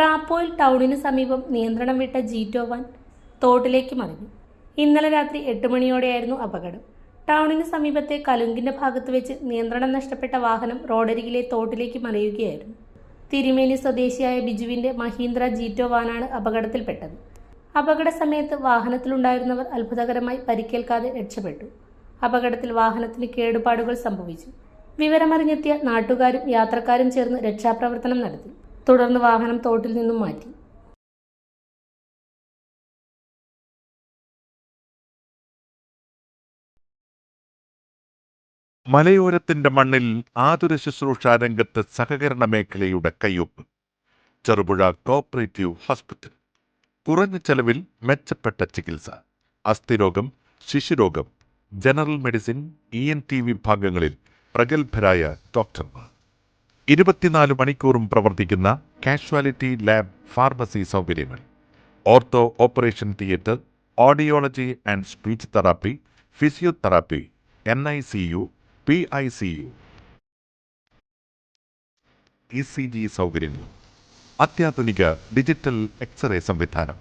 ടാപ്പോയിൽ ടൗണിന് സമീപം നിയന്ത്രണം വിട്ട ജീറ്റോ വാൻ തോട്ടിലേക്ക് മറിഞ്ഞു. ഇന്നലെ രാത്രി 8 മണിയോടെയായിരുന്നു അപകടം. ടൗണിന് സമീപത്തെ കലുങ്കിന്റെ ഭാഗത്ത് വെച്ച് നിയന്ത്രണം നഷ്ടപ്പെട്ട വാഹനം റോഡരികിലെ തോട്ടിലേക്ക് മറിയുകയായിരുന്നു. തിരുമേനി സ്വദേശിയായ ബിജുവിന്റെ മഹീന്ദ്ര ജീറ്റോ വാനാണ് അപകടത്തിൽപ്പെട്ടത്. അപകട സമയത്ത് വാഹനത്തിലുണ്ടായിരുന്നവർ അത്ഭുതകരമായി പരിക്കേൽക്കാതെ രക്ഷപ്പെട്ടു. അപകടത്തിൽ വാഹനത്തിന് കേടുപാടുകൾ സംഭവിച്ചു. വിവരമറിഞ്ഞെത്തിയ നാട്ടുകാരും യാത്രക്കാരും ചേർന്ന് രക്ഷാപ്രവർത്തനം നടത്തി. തുടർന്ന് വാഹനം തോട്ടിൽ നിന്നും മാറ്റി. മലയോരത്തിന്റെ മണ്ണിൽ ആതുര ശുശ്രൂഷ രംഗത്ത് സഹകരണ മേഖലയുടെ കയ്യൊപ്പ്. ചെറുപുഴ കോഓപ്പറേറ്റീവ് ഹോസ്പിറ്റൽ. കുറഞ്ഞ ചെലവിൽ മെച്ചപ്പെട്ട ചികിത്സ. അസ്ഥിരോഗം, ശിശുരോഗം, ജനറൽ മെഡിസിൻ, ENT വിഭാഗങ്ങളിൽ പ്രഗത്ഭരായ ഡോക്ടർമാർ. 24 മണിക്കൂറും പ്രവർത്തിക്കുന്ന കാഷ്വാലിറ്റി ലാബ്, ഫാർമസി സൗകര്യങ്ങൾ. Ortho operation theatre, audiology and speech therapy, physiotherapy, NICU, PICU, ECG സൗകര്യങ്ങൾ. അത്യാധുനിക ഡിജിറ്റൽ എക്സ്റേ സംവിധാനം.